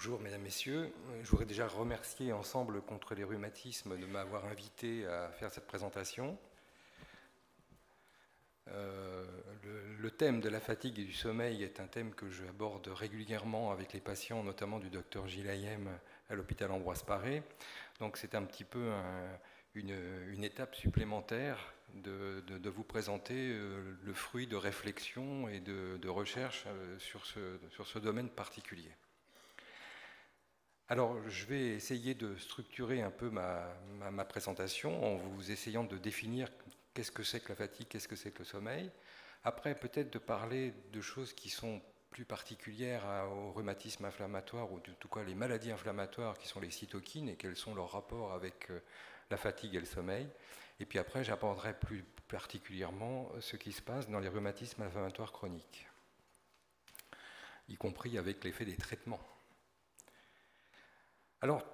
Bonjour mesdames, messieurs. Je voudrais déjà remercier Ensemble contre les rhumatismes de m'avoir invité à faire cette présentation. Le thème de la fatigue et du sommeil est un thème que j'aborde régulièrement avec les patients, notamment du docteur Gilles Hayem à l'hôpital Ambroise Paré. Donc c'est un petit peu une étape supplémentaire de vous présenter le fruit de réflexion et de recherche sur ce domaine particulier. Alors, je vais essayer de structurer un peu ma présentation en vous essayant de définir qu'est-ce que c'est que la fatigue, qu'est-ce que c'est que le sommeil. Après, peut-être de parler de choses qui sont plus particulières au rhumatisme inflammatoire ou en tout cas les maladies inflammatoires qui sont les cytokines et quels sont leurs rapports avec la fatigue et le sommeil. Et puis après, j'aborderai plus particulièrement ce qui se passe dans les rhumatismes inflammatoires chroniques, y compris avec l'effet des traitements. Alors,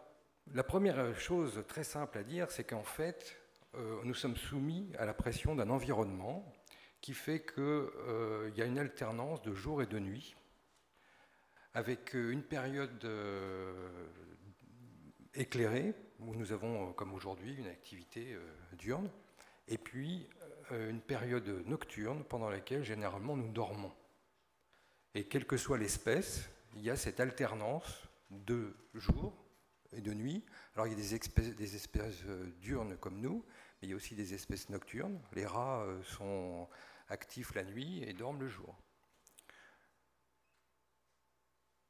la première chose très simple à dire, c'est qu'en fait, nous sommes soumis à la pression d'un environnement qui fait qu'il y a une alternance de jour et de nuit, avec une période éclairée, où nous avons, comme aujourd'hui, une activité diurne, et puis une période nocturne pendant laquelle, généralement, nous dormons. Et quelle que soit l'espèce, il y a cette alternance de jour et de nuit. Alors il y a des espèces diurnes comme nous, mais il y a aussi des espèces nocturnes. Les rats sont actifs la nuit et dorment le jour.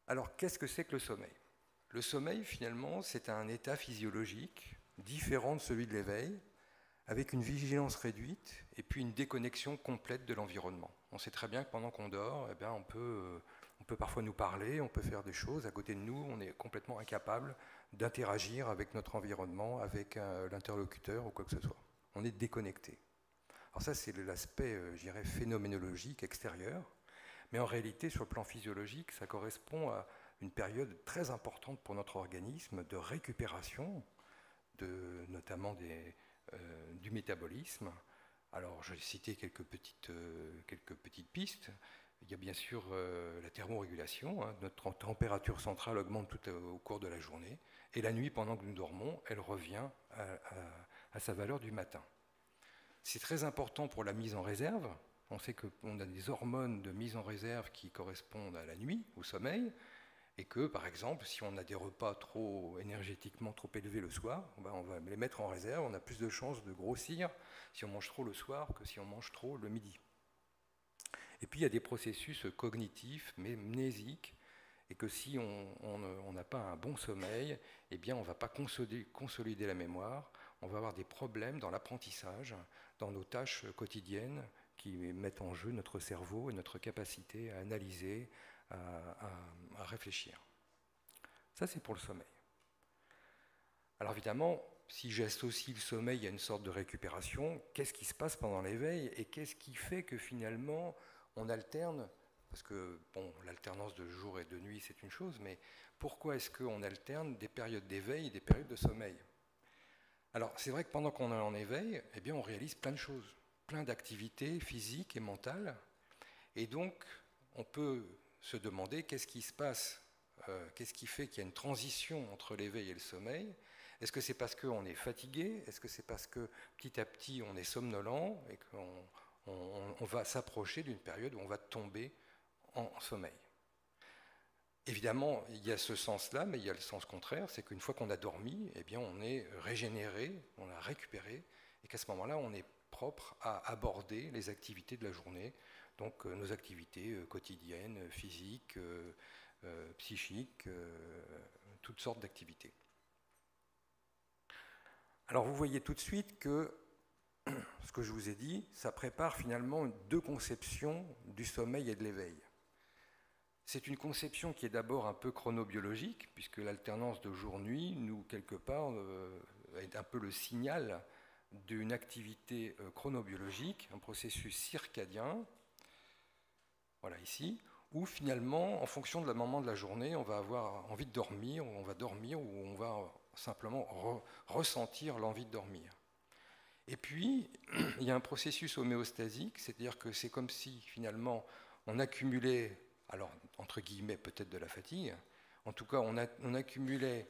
Alors qu'est-ce que c'est que le sommeil? Le sommeil, finalement, c'est un état physiologique différent de celui de l'éveil, avec une vigilance réduite et puis une déconnexion complète de l'environnement. On sait très bien que pendant qu'on dort, eh bien, on peut parfois nous parler, on peut faire des choses. À côté de nous, on est complètement incapable d'interagir avec notre environnement, avec l'interlocuteur ou quoi que ce soit. On est déconnecté. Alors ça, c'est l'aspect, je dirais, phénoménologique extérieur. Mais en réalité, sur le plan physiologique, ça correspond à une période très importante pour notre organisme de récupération, notamment du métabolisme. Alors, je vais citer quelques petites pistes. Il y a bien sûr la thermorégulation. Notre température centrale augmente tout au cours de la journée. Et la nuit, pendant que nous dormons, elle revient à sa valeur du matin. C'est très important pour la mise en réserve. On sait qu'on a des hormones de mise en réserve qui correspondent à la nuit, au sommeil, et que, par exemple, si on a des repas trop énergétiquement trop élevés le soir, on va les mettre en réserve, on a plus de chances de grossir si on mange trop le soir que si on mange trop le midi. Et puis il y a des processus cognitifs, mnésiques, et que si on n'a pas un bon sommeil, eh bien on ne va pas consolider la mémoire, on va avoir des problèmes dans l'apprentissage, dans nos tâches quotidiennes qui mettent en jeu notre cerveau et notre capacité à analyser, à réfléchir. Ça, c'est pour le sommeil. Alors évidemment, si j'associe le sommeil à une sorte de récupération, qu'est-ce qui se passe pendant l'éveil et qu'est-ce qui fait que finalement on alterne? Parce que bon, l'alternance de jour et de nuit, c'est une chose, mais pourquoi est-ce qu'on alterne des périodes d'éveil et des périodes de sommeil? Alors c'est vrai que pendant qu'on est en éveil, eh bien, on réalise plein de choses, plein d'activités physiques et mentales, et donc on peut se demander qu'est-ce qui se passe, qu'est-ce qui fait qu'il y a une transition entre l'éveil et le sommeil. Est-ce que c'est parce qu'on est fatigué? Est-ce que c'est parce que petit à petit on est somnolent et qu'on va s'approcher d'une période où on va tomber en sommeil? Évidemment, il y a ce sens-là, mais il y a le sens contraire, c'est qu'une fois qu'on a dormi, eh bien, on est régénéré, on a récupéré, et qu'à ce moment-là, on est propre à aborder les activités de la journée, donc nos activités quotidiennes, physiques, psychiques, toutes sortes d'activités. Alors vous voyez tout de suite que ce que je vous ai dit, ça prépare finalement deux conceptions du sommeil et de l'éveil. C'est une conception qui est d'abord un peu chronobiologique, puisque l'alternance de jour-nuit, nous, quelque part, est un peu le signal d'une activité chronobiologique, un processus circadien, voilà ici, où finalement, en fonction de la moment de la journée, on va avoir envie de dormir, ou on va dormir, ou on va simplement ressentir l'envie de dormir. Et puis, il y a un processus homéostasique, c'est-à-dire que c'est comme si finalement on accumulait, alors entre guillemets peut-être de la fatigue, En tout cas, on accumulait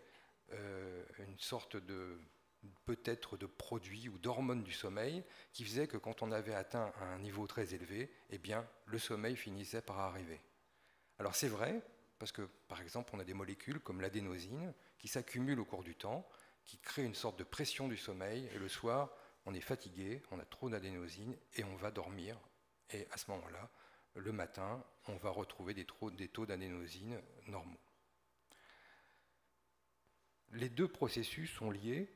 une sorte de peut-être de produits ou d'hormones du sommeil qui faisait que quand on avait atteint un niveau très élevé, eh bien, le sommeil finissait par arriver. Alors c'est vrai, parce que par exemple, on a des molécules comme l'adénosine qui s'accumulent au cours du temps, qui créent une sorte de pression du sommeil, et le soir, on est fatigué, on a trop d'adénosine, et on va dormir, et à ce moment-là, le matin, on va retrouver des taux d'adénosine normaux. Les deux processus sont liés.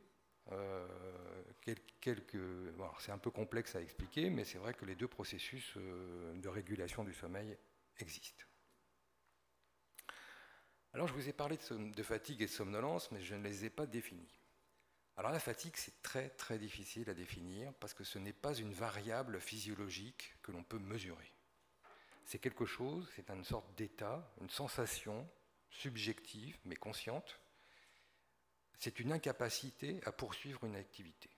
C'est un peu complexe à expliquer, mais c'est vrai que les deux processus de régulation du sommeil existent. Alors je vous ai parlé de fatigue et de somnolence, mais je ne les ai pas définis. Alors la fatigue, c'est très très difficile à définir parce que ce n'est pas une variable physiologique que l'on peut mesurer. C'est quelque chose, c'est une sorte d'état, une sensation subjective mais consciente. C'est une incapacité à poursuivre une activité.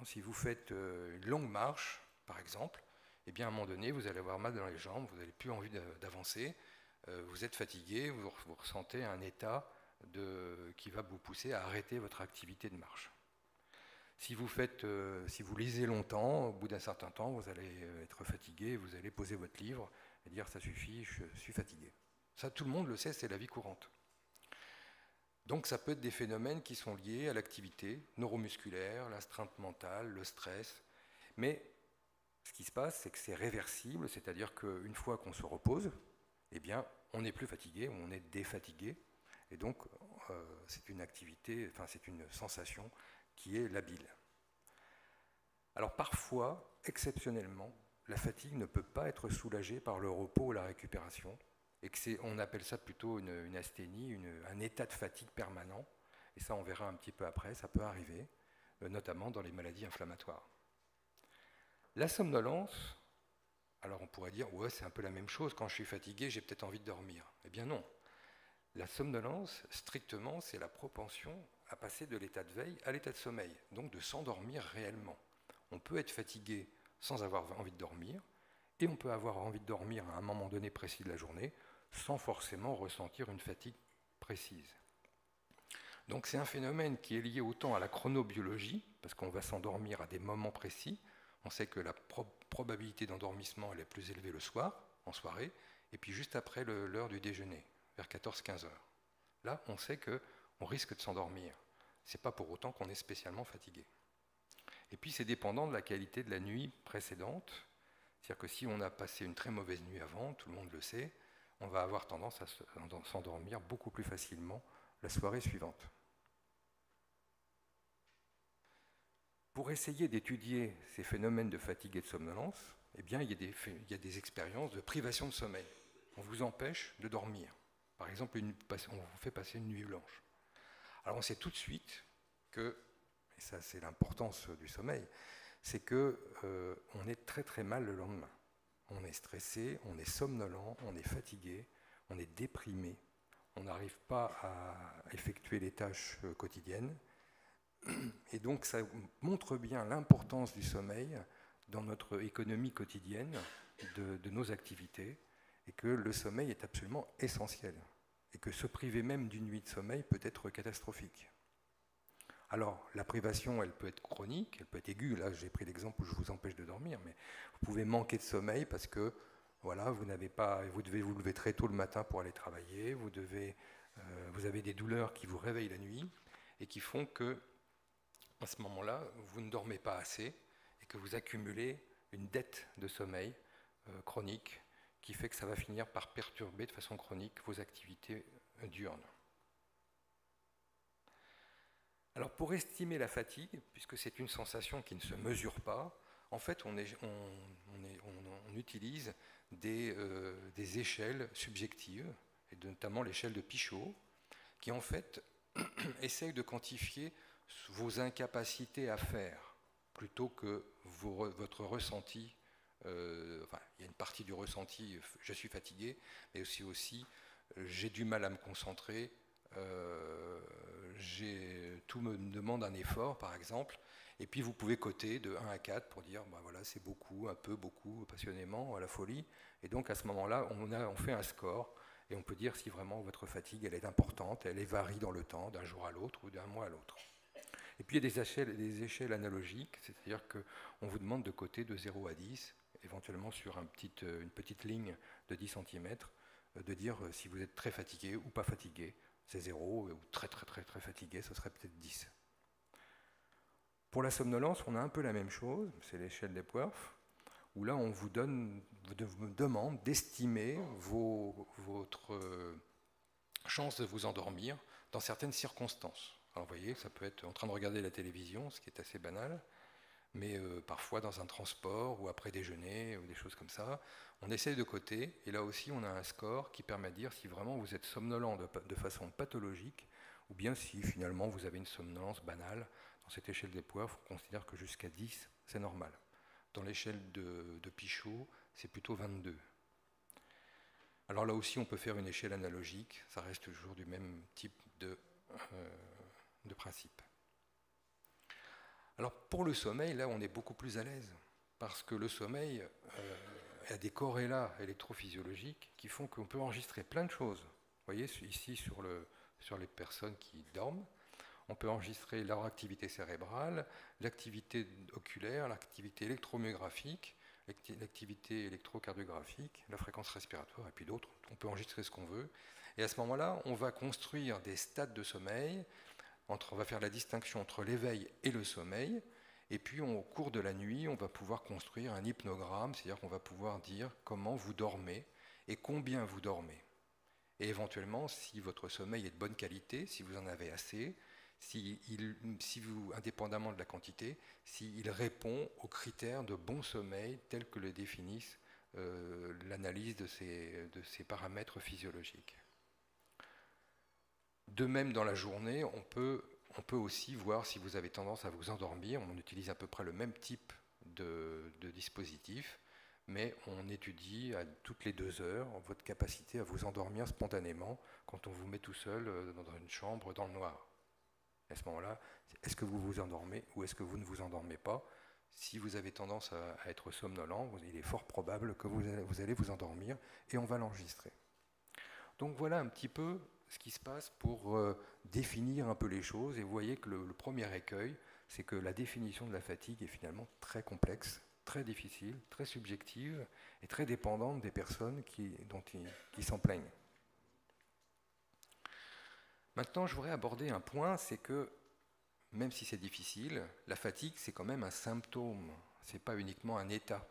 Si vous faites une longue marche, par exemple, eh bien à un moment donné, vous allez avoir mal dans les jambes, vous n'avez plus envie d'avancer, vous êtes fatigué, vous ressentez un état qui va vous pousser à arrêter votre activité de marche. Si vous lisez longtemps, au bout d'un certain temps, vous allez être fatigué, vous allez poser votre livre et dire ça suffit, je suis fatigué. Ça, tout le monde le sait, c'est la vie courante. Donc ça peut être des phénomènes qui sont liés à l'activité neuromusculaire, l'astreinte mentale, le stress. Mais ce qui se passe, c'est que c'est réversible, c'est-à-dire qu'une fois qu'on se repose, eh bien, on n'est plus fatigué, on est défatigué. Et donc, c'est une activité, enfin, c'est une sensation qui est labile. Alors parfois, exceptionnellement, la fatigue ne peut pas être soulagée par le repos ou la récupération. Et on appelle ça plutôt une asthénie, un état de fatigue permanent. Et ça, on verra un petit peu après, ça peut arriver, notamment dans les maladies inflammatoires. La somnolence, alors on pourrait dire, ouais, c'est un peu la même chose, quand je suis fatigué, j'ai peut-être envie de dormir. Eh bien non. La somnolence, strictement, c'est la propension à passer de l'état de veille à l'état de sommeil, donc de s'endormir réellement. On peut être fatigué sans avoir envie de dormir, et on peut avoir envie de dormir à un moment donné précis de la journée, sans forcément ressentir une fatigue précise. Donc c'est un phénomène qui est lié autant à la chronobiologie, parce qu'on va s'endormir à des moments précis. On sait que la probabilité d'endormissement elle est plus élevée le soir, en soirée, et puis juste après l'heure du déjeuner, vers 14-15 heures. Là, on sait qu'on risque de s'endormir. Ce n'est pas pour autant qu'on est spécialement fatigué. Et puis c'est dépendant de la qualité de la nuit précédente. C'est-à-dire que si on a passé une très mauvaise nuit avant, tout le monde le sait, on va avoir tendance à s'endormir beaucoup plus facilement la soirée suivante. Pour essayer d'étudier ces phénomènes de fatigue et de somnolence, eh bien, il y a des expériences de privation de sommeil. On vous empêche de dormir. Par exemple, on vous fait passer une nuit blanche. Alors on sait tout de suite que, et ça c'est l'importance du sommeil, c'est qu'on est très très mal le lendemain. On est stressé, on est somnolent, on est fatigué, on est déprimé, on n'arrive pas à effectuer les tâches quotidiennes. Et donc ça montre bien l'importance du sommeil dans notre économie quotidienne, de nos activités, et que le sommeil est absolument essentiel. Et que se priver même d'une nuit de sommeil peut être catastrophique. Alors, la privation, elle peut être chronique, elle peut être aiguë. Là, j'ai pris l'exemple où je vous empêche de dormir, mais vous pouvez manquer de sommeil parce que voilà, vous devez vous lever très tôt le matin pour aller travailler, vous avez des douleurs qui vous réveillent la nuit et qui font que, à ce moment-là, vous ne dormez pas assez et que vous accumulez une dette de sommeil chronique qui fait que ça va finir par perturber de façon chronique vos activités diurnes. Alors pour estimer la fatigue, puisque c'est une sensation qui ne se mesure pas, en fait on utilise des échelles subjectives, et notamment l'échelle de Pichot, qui en fait essaye de quantifier vos incapacités à faire, plutôt que votre ressenti. Enfin, il y a une partie du ressenti, je suis fatigué, mais aussi j'ai du mal à me concentrer, tout me demande un effort, par exemple, et puis vous pouvez coter de 1 à 4 pour dire, ben voilà, c'est beaucoup, un peu, beaucoup, passionnément, à la folie, et donc à ce moment-là, on fait un score, Et on peut dire si vraiment votre fatigue elle est importante, elle varie dans le temps, d'un jour à l'autre ou d'un mois à l'autre. Et puis il y a des échelles analogiques, c'est-à-dire qu'on vous demande de coter de 0 à 10, éventuellement sur une petite ligne de 10 cm, de dire si vous êtes très fatigué ou pas fatigué. C'est 0, ou très très très très fatigué, ce serait peut-être 10. Pour la somnolence, on a un peu la même chose, c'est l'échelle d'Epworth, où là on vous demande d'estimer votre chance de vous endormir dans certaines circonstances. Alors vous voyez, ça peut être en train de regarder la télévision, ce qui est assez banal, mais parfois dans un transport ou après déjeuner ou des choses comme ça. On essaye de coter, et là aussi on a un score qui permet de dire si vraiment vous êtes somnolent de façon pathologique, ou bien si finalement vous avez une somnolence banale. Dans cette échelle d'Epworth, on considère que jusqu'à 10, c'est normal. Dans l'échelle de Pichot, c'est plutôt 22. Alors là aussi, on peut faire une échelle analogique, ça reste toujours du même type de principe. Alors pour le sommeil, là, on est beaucoup plus à l'aise, parce que le sommeil a des corrélats électrophysiologiques qui font qu'on peut enregistrer plein de choses. Vous voyez, ici, sur les personnes qui dorment, on peut enregistrer leur activité cérébrale, l'activité oculaire, l'activité électromyographique, l'activité électrocardiographique, la fréquence respiratoire et puis d'autres. On peut enregistrer ce qu'on veut. Et à ce moment-là, on va construire des stades de sommeil. On va faire la distinction entre l'éveil et le sommeil. Et puis, au cours de la nuit, on va pouvoir construire un hypnogramme, c'est-à-dire qu'on va pouvoir dire comment vous dormez et combien vous dormez. Et éventuellement, si votre sommeil est de bonne qualité, si vous en avez assez, si vous, indépendamment de la quantité, s'il répond aux critères de bon sommeil tels que le définissent l'analyse de ces paramètres physiologiques. De même, dans la journée, on peut aussi voir si vous avez tendance à vous endormir. On utilise à peu près le même type de dispositif, mais on étudie à toutes les 2 heures votre capacité à vous endormir spontanément quand on vous met tout seul dans une chambre dans le noir. À ce moment-là, est-ce que vous vous endormez ou est-ce que vous ne vous endormez pas? Si vous avez tendance à être somnolent, il est fort probable que vous allez vous endormir et on va l'enregistrer. Donc voilà un petit peu ce qui se passe pour définir un peu les choses. Et vous voyez que le premier écueil, c'est que la définition de la fatigue est finalement très complexe, très difficile, très subjective et très dépendante des personnes qui s'en plaignent. Maintenant, je voudrais aborder un point, c'est que même si c'est difficile, la fatigue, c'est quand même un symptôme, ce n'est pas uniquement un état.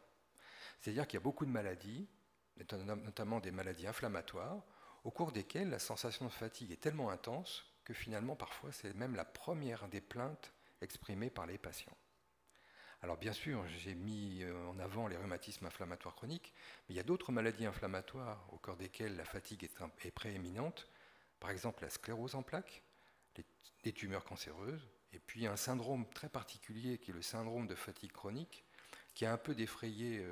C'est-à-dire qu'il y a beaucoup de maladies, notamment des maladies inflammatoires, au cours desquelles la sensation de fatigue est tellement intense que finalement, parfois, c'est même la première des plaintes exprimées par les patients. Alors bien sûr, j'ai mis en avant les rhumatismes inflammatoires chroniques, mais il y a d'autres maladies inflammatoires au cours desquelles la fatigue est prééminente, par exemple la sclérose en plaques, les tumeurs cancéreuses, et puis un syndrome très particulier qui est le syndrome de fatigue chronique, qui a un peu défrayé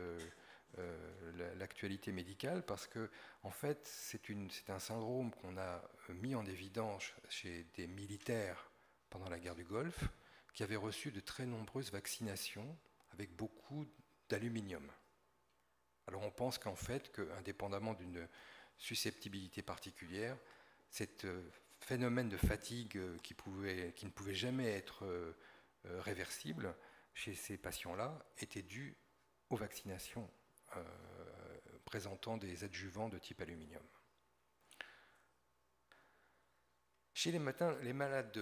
l'actualité médicale parce que en fait c'est un syndrome qu'on a mis en évidence chez des militaires pendant la guerre du Golfe qui avaient reçu de très nombreuses vaccinations avec beaucoup d'aluminium. Alors on pense qu'en fait, indépendamment d'une susceptibilité particulière, cet phénomène de fatigue qui ne pouvait jamais être réversible chez ces patients-là était dû aux vaccinations présentant des adjuvants de type aluminium. Chez les malades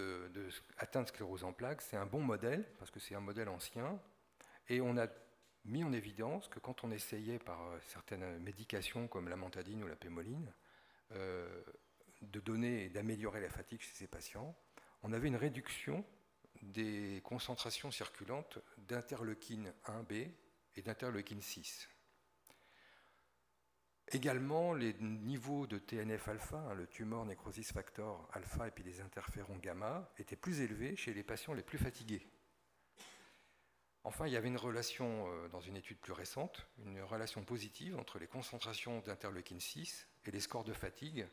atteints de sclérose en plaques, c'est un bon modèle, parce que c'est un modèle ancien, et on a mis en évidence que quand on essayait par certaines médications comme l'amantadine ou la pémoline, de donner et d'améliorer la fatigue chez ces patients, on avait une réduction des concentrations circulantes d'interleukine 1B et d'interleukine 6. Également, les niveaux de TNF-alpha, le tumor necrosis factor alpha et puis les interférons gamma, étaient plus élevés chez les patients les plus fatigués. Enfin, il y avait une relation, dans une étude plus récente, une relation positive entre les concentrations d'interleukine 6 et les scores de fatigue,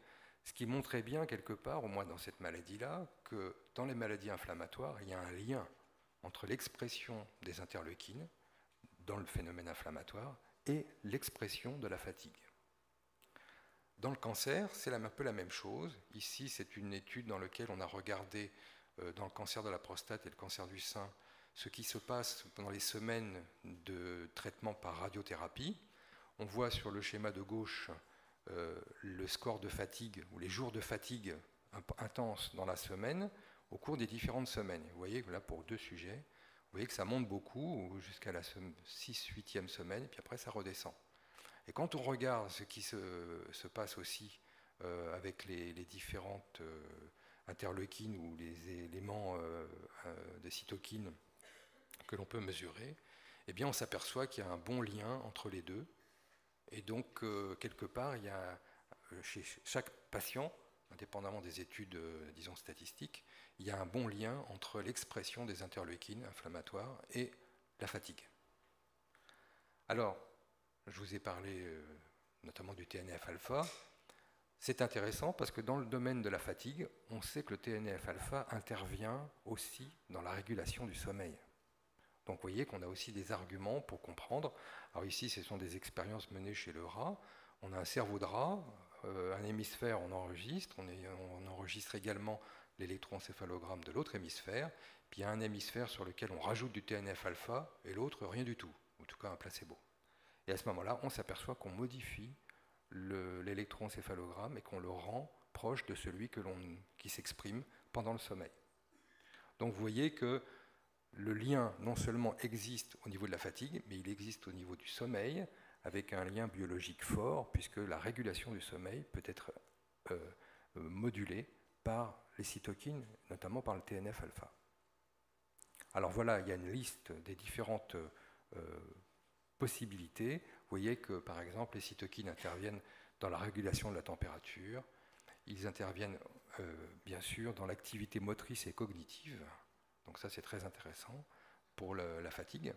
ce qui montrait bien quelque part, au moins dans cette maladie-là, que dans les maladies inflammatoires, il y a un lien entre l'expression des interleukines dans le phénomène inflammatoire et l'expression de la fatigue. Dans le cancer, c'est un peu la même chose. Ici, c'est une étude dans laquelle on a regardé, dans le cancer de la prostate et le cancer du sein, ce qui se passe pendant les semaines de traitement par radiothérapie. On voit sur le schéma de gauche le score de fatigue, ou les jours de fatigue intense dans la semaine, au cours des différentes semaines. Vous voyez que là, pour 2 sujets, vous voyez que ça monte beaucoup jusqu'à la 6-8e semaine, et puis après ça redescend. Et quand on regarde ce qui se passe aussi avec les différentes interleukines ou les éléments de cytokines que l'on peut mesurer, eh bien on s'aperçoit qu'il y a un bon lien entre les deux. Et donc, quelque part, il y a chez chaque patient, indépendamment des études, disons, statistiques, il y a un bon lien entre l'expression des interleukines inflammatoires et la fatigue. Alors, je vous ai parlé notamment du TNF-alpha. C'est intéressant parce que dans le domaine de la fatigue, on sait que le TNF-alpha intervient aussi dans la régulation du sommeil. Donc vous voyez qu'on a aussi des arguments pour comprendre. Alors ici, ce sont des expériences menées chez le rat. On a un cerveau de rat, un hémisphère on enregistre, on enregistre également l'électroencéphalogramme de l'autre hémisphère, puis il y a un hémisphère sur lequel on rajoute du TNF-alpha et l'autre rien du tout, ou en tout cas un placebo. Et à ce moment-là, on s'aperçoit qu'on modifie l'électroencéphalogramme et qu'on le rend proche de celui qui s'exprime pendant le sommeil. Donc vous voyez que le lien non seulement existe au niveau de la fatigue, mais il existe au niveau du sommeil, avec un lien biologique fort, puisque la régulation du sommeil peut être modulée par les cytokines, notamment par le TNF-alpha. Alors voilà, il y a une liste des différentes possibilités. Vous voyez que, par exemple, les cytokines interviennent dans la régulation de la température, ils interviennent bien sûr dans l'activité motrice et cognitive. Donc ça, c'est très intéressant pour la fatigue.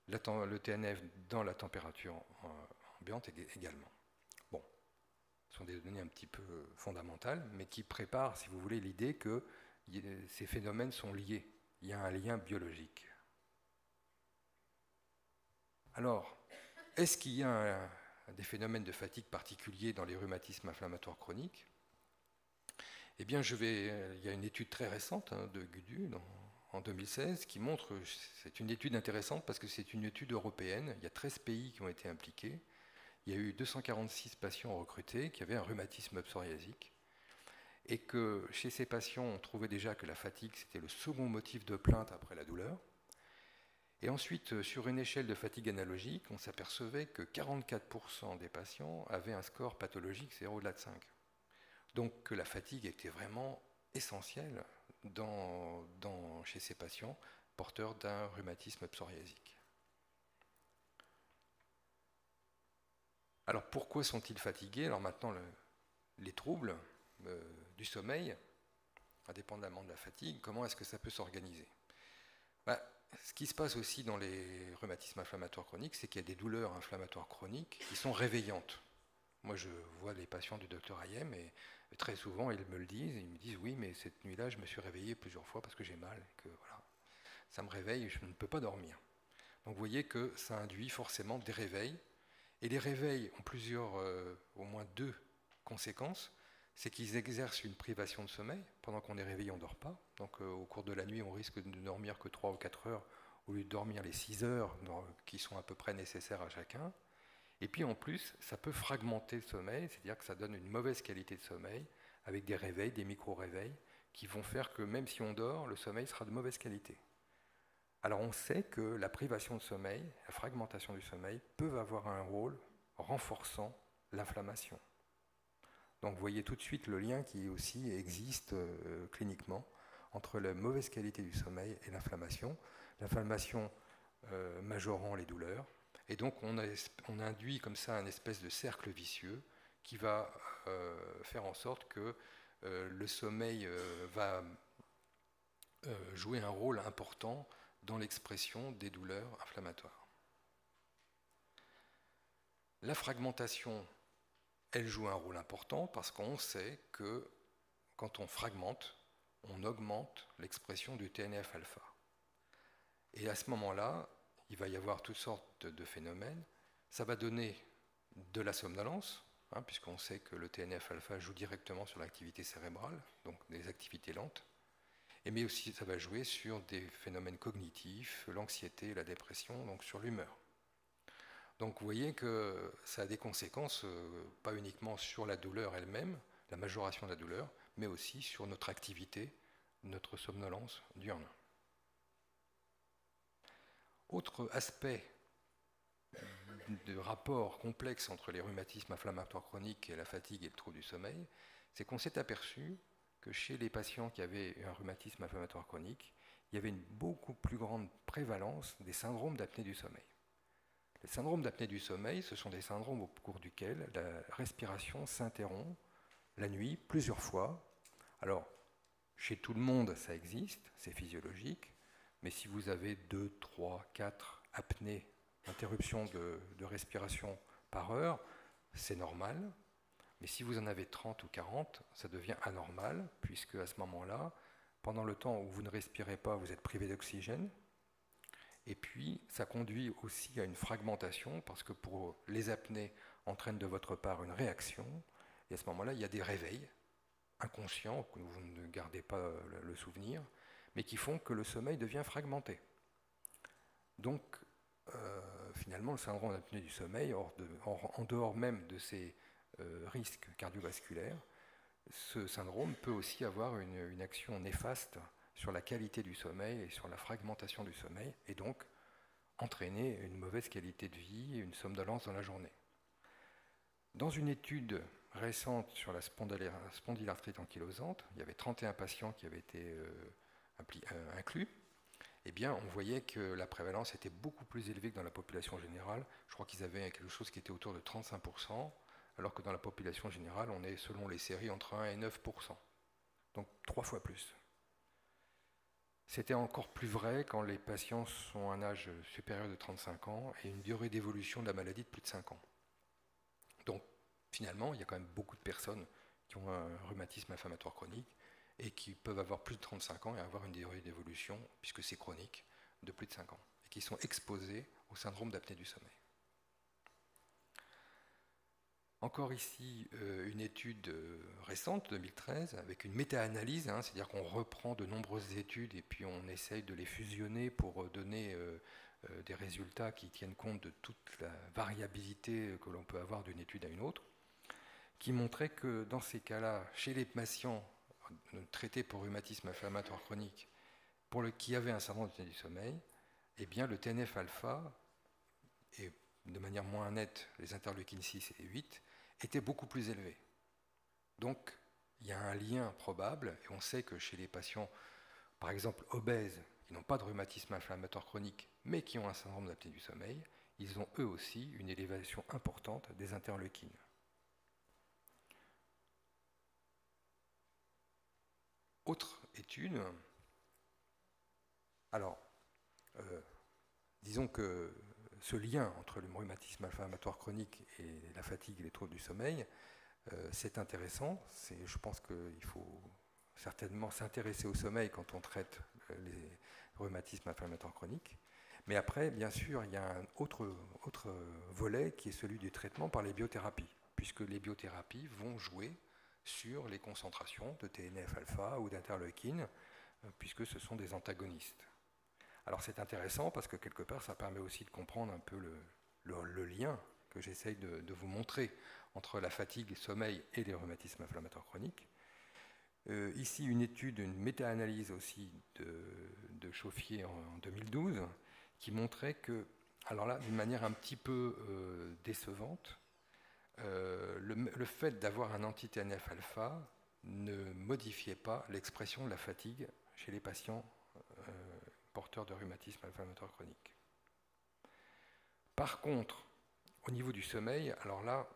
Le TNF dans la température ambiante également. Bon, ce sont des données un petit peu fondamentales, mais qui préparent, si vous voulez, l'idée que ces phénomènes sont liés. Il y a un lien biologique. Alors, est-ce qu'il y a des phénomènes de fatigue particuliers dans les rhumatismes inflammatoires chroniques? Eh bien, il y a une étude très récente de Gudu en 2016 qui montre, c'est une étude intéressante parce que c'est une étude européenne, il y a 13 pays qui ont été impliqués, il y a eu 246 patients recrutés qui avaient un rhumatisme psoriasique et que chez ces patients, on trouvait déjà que la fatigue, c'était le second motif de plainte après la douleur. Et ensuite, sur une échelle de fatigue analogique, on s'apercevait que 44% des patients avaient un score pathologique, c'est au-delà de 5. Donc que la fatigue était vraiment essentielle chez ces patients porteurs d'un rhumatisme psoriasique. Alors pourquoi sont-ils fatigués? Alors maintenant, les troubles du sommeil, indépendamment de la fatigue, comment est-ce que ça peut s'organiser? Ce qui se passe aussi dans les rhumatismes inflammatoires chroniques, c'est qu'il y a des douleurs inflammatoires chroniques qui sont réveillantes. Moi, je vois les patients du docteur Hayem et très souvent, ils me le disent. Ils me disent, oui, mais cette nuit-là, je me suis réveillé plusieurs fois parce que j'ai mal. Et que, voilà, ça me réveille et je ne peux pas dormir. Donc, vous voyez que ça induit forcément des réveils. Et les réveils ont au moins 2 conséquences. C'est qu'ils exercent une privation de sommeil. Pendant qu'on est réveillé, on ne dort pas. Donc, au cours de la nuit, on risque de ne dormir que 3 ou 4 heures au lieu de dormir les 6 heures qui sont à peu près nécessaires à chacun. Et puis en plus, ça peut fragmenter le sommeil, c'est-à-dire que ça donne une mauvaise qualité de sommeil, avec des réveils, des micro-réveils, qui vont faire que même si on dort, le sommeil sera de mauvaise qualité. Alors on sait que la privation de sommeil, la fragmentation du sommeil, peuvent avoir un rôle renforçant l'inflammation. Donc vous voyez tout de suite le lien qui aussi existe cliniquement entre la mauvaise qualité du sommeil et l'inflammation. L'inflammation majorant les douleurs. Et donc on induit comme ça un espèce de cercle vicieux qui va faire en sorte que le sommeil va jouer un rôle important dans l'expression des douleurs inflammatoires. La fragmentation, elle joue un rôle important parce qu'on sait que quand on fragmente, on augmente l'expression du TNF-alpha. Et à ce moment-là, il va y avoir toutes sortes de phénomènes. Ça va donner de la somnolence, hein, puisqu'on sait que le TNF-alpha joue directement sur l'activité cérébrale, donc des activités lentes, mais aussi ça va jouer sur des phénomènes cognitifs, l'anxiété, la dépression, donc sur l'humeur. Donc vous voyez que ça a des conséquences, pas uniquement sur la douleur elle-même, la majoration de la douleur, mais aussi sur notre activité, notre somnolence diurne. Autre aspect de rapport complexe entre les rhumatismes inflammatoires chroniques et la fatigue et le trouble du sommeil, c'est qu'on s'est aperçu que chez les patients qui avaient un rhumatisme inflammatoire chronique, il y avait une beaucoup plus grande prévalence des syndromes d'apnée du sommeil. Les syndromes d'apnée du sommeil, ce sont des syndromes au cours duquel la respiration s'interrompt la nuit plusieurs fois. Alors, chez tout le monde, ça existe, c'est physiologique, mais si vous avez 2, 3, 4 apnées, interruptions de respiration par heure, c'est normal. Mais si vous en avez 30 ou 40, ça devient anormal, puisque à ce moment-là, pendant le temps où vous ne respirez pas, vous êtes privé d'oxygène. Et puis, ça conduit aussi à une fragmentation, parce que pour les apnées entraîne de votre part une réaction. Et à ce moment-là, il y a des réveils inconscients, que vous ne gardez pas le souvenir, mais qui font que le sommeil devient fragmenté. Donc, finalement, le syndrome d'apnée du sommeil, en dehors même de ces risques cardiovasculaires, ce syndrome peut aussi avoir une action néfaste sur la qualité du sommeil et sur la fragmentation du sommeil, et donc entraîner une mauvaise qualité de vie et une somnolence dans la journée. Dans une étude récente sur la spondylarthrite ankylosante, il y avait 31 patients qui avaient été inclus. Eh bien, on voyait que la prévalence était beaucoup plus élevée que dans la population générale. Je crois qu'ils avaient quelque chose qui était autour de 35%, alors que dans la population générale, on est, selon les séries, entre 1 et 9%. Donc 3 fois plus. C'était encore plus vrai quand les patients sont à un âge supérieur de 35 ans et une durée d'évolution de la maladie de plus de 5 ans. Donc, finalement, il y a quand même beaucoup de personnes qui ont un rhumatisme inflammatoire chronique et qui peuvent avoir plus de 35 ans et avoir une durée d'évolution, puisque c'est chronique, de plus de 5 ans, et qui sont exposés au syndrome d'apnée du sommeil. Encore ici, une étude récente, 2013, avec une méta-analyse, hein, c'est-à-dire qu'on reprend de nombreuses études et puis on essaye de les fusionner pour donner des résultats qui tiennent compte de toute la variabilité que l'on peut avoir d'une étude à une autre, qui montrait que dans ces cas-là, chez les patients traités pour rhumatisme inflammatoire chronique, qui avaient un syndrome d'apnée du sommeil, eh bien le TNF-alpha, et de manière moins nette les interleukines 6 et 8, étaient beaucoup plus élevés. Donc il y a un lien probable, et on sait que chez les patients, par exemple obèses, qui n'ont pas de rhumatisme inflammatoire chronique, mais qui ont un syndrome d'apnée du sommeil, ils ont eux aussi une élévation importante des interleukines. Autre étude, alors, disons que ce lien entre le rhumatisme inflammatoire chronique et la fatigue et les troubles du sommeil, c'est intéressant. Je pense qu'il faut certainement s'intéresser au sommeil quand on traite les rhumatismes inflammatoires chroniques. Mais après, bien sûr, il y a un autre volet qui est celui du traitement par les biothérapies, puisque les biothérapies vont jouer sur les concentrations de TNF-alpha ou d'interleukine, puisque ce sont des antagonistes. Alors c'est intéressant parce que quelque part, ça permet aussi de comprendre un peu le lien que j'essaye de vous montrer entre la fatigue, le sommeil et les rhumatismes inflammatoires chroniques. Ici, une étude, une méta-analyse aussi de Chauffier en 2012, qui montrait que, alors là, d'une manière un petit peu décevante, le fait d'avoir un anti-TNF-alpha ne modifiait pas l'expression de la fatigue chez les patients porteurs de rhumatisme inflammatoire chronique. Par contre, au niveau du sommeil, alors là,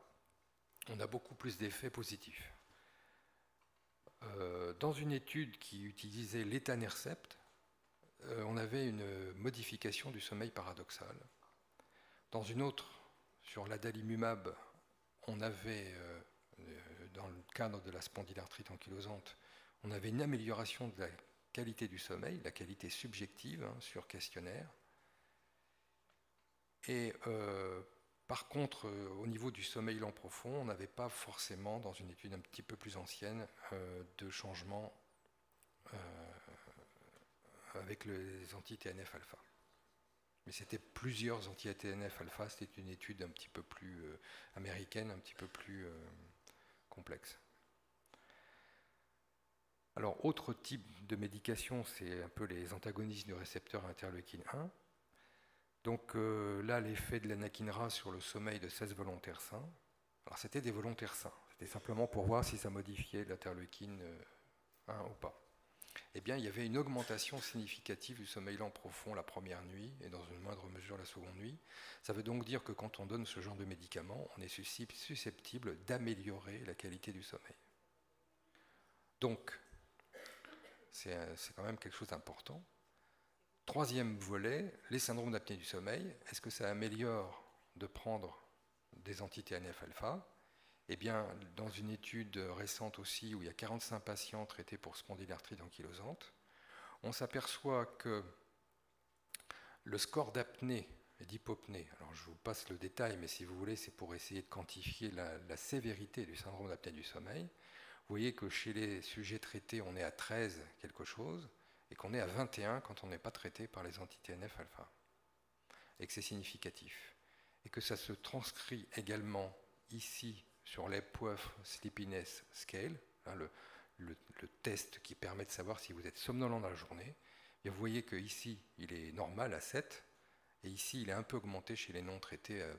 on a beaucoup plus d'effets positifs. Dans une étude qui utilisait l'étanercept, on avait une modification du sommeil paradoxal. Dans une autre, sur l'adalimumab, on avait, dans le cadre de la spondylarthrite ankylosante, on avait une amélioration de la qualité du sommeil, la qualité subjective sur questionnaire. Et Par contre, au niveau du sommeil lent profond, on n'avait pas forcément, dans une étude un petit peu plus ancienne, de changement avec les anti-TNF-alpha. Mais c'était plusieurs anti-TNF-alpha, c'était une étude un petit peu plus américaine, un petit peu plus complexe. Alors, autre type de médication, c'est un peu les antagonistes du récepteur interleukine 1. Donc là, l'effet de l'anakinra sur le sommeil de 16 volontaires sains. Alors, c'était des volontaires sains. C'était simplement pour voir si ça modifiait l'interleukine 1 ou pas. Eh bien, il y avait une augmentation significative du sommeil lent profond la première nuit et dans une moindre mesure la seconde nuit. Ça veut donc dire que quand on donne ce genre de médicament, on est susceptible d'améliorer la qualité du sommeil. Donc, c'est quand même quelque chose d'important. Troisième volet, les syndromes d'apnée du sommeil. Est-ce que ça améliore de prendre des anti-TNF-alpha? Eh bien, dans une étude récente aussi, où il y a 45 patients traités pour spondylarthrite ankylosante, on s'aperçoit que le score d'apnée et d'hypopnée, alors je vous passe le détail, mais si vous voulez, c'est pour essayer de quantifier la sévérité du syndrome d'apnée du sommeil. Vous voyez que chez les sujets traités, on est à 13 quelque chose, et qu'on est à 21 quand on n'est pas traité par les anti-TNF-alpha, et que c'est significatif. Et que ça se transcrit également ici sur l'Epworth Sleepiness Scale, hein, le test qui permet de savoir si vous êtes somnolent dans la journée. Et vous voyez qu'ici, il est normal à 7, et ici, il est un peu augmenté chez les non traités à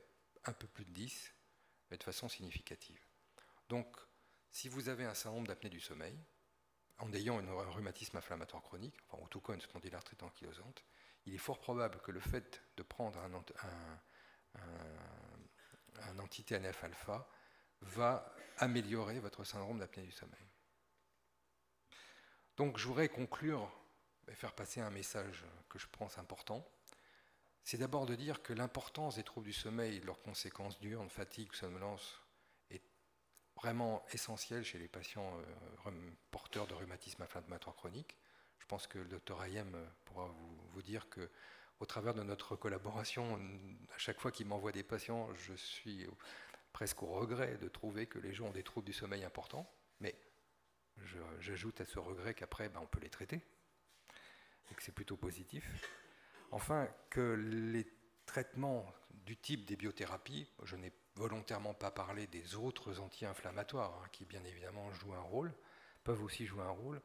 un peu plus de 10, mais de façon significative. Donc, si vous avez un syndrome d'apnée du sommeil, en ayant un rhumatisme inflammatoire chronique, enfin en tout cas une spondylarthrite ankylosante, il est fort probable que le fait de prendre un anti-TNF-alpha va améliorer votre syndrome d'apnée du sommeil. Donc je voudrais conclure et faire passer un message que je pense important. C'est d'abord de dire que l'importance des troubles du sommeil et de leurs conséquences diurnes, fatigue, somnolence, est vraiment essentielle chez les patients porteurs de rhumatisme inflammatoire chronique. Je pense que le docteur Ayem pourra vous dire que au travers de notre collaboration, à chaque fois qu'il m'envoie des patients, je suis presque au regret de trouver que les gens ont des troubles du sommeil importants, mais j'ajoute à ce regret qu'après, on peut les traiter, et que c'est plutôt positif. Enfin, que les traitements du type des biothérapies, je n'ai volontairement pas parlé des autres anti-inflammatoires, qui bien évidemment jouent un rôle, peuvent aussi jouer un rôle,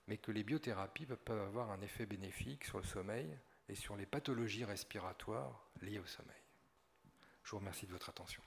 mais que les biothérapies peuvent avoir un effet bénéfique sur le sommeil et sur les pathologies respiratoires liées au sommeil. Je vous remercie de votre attention.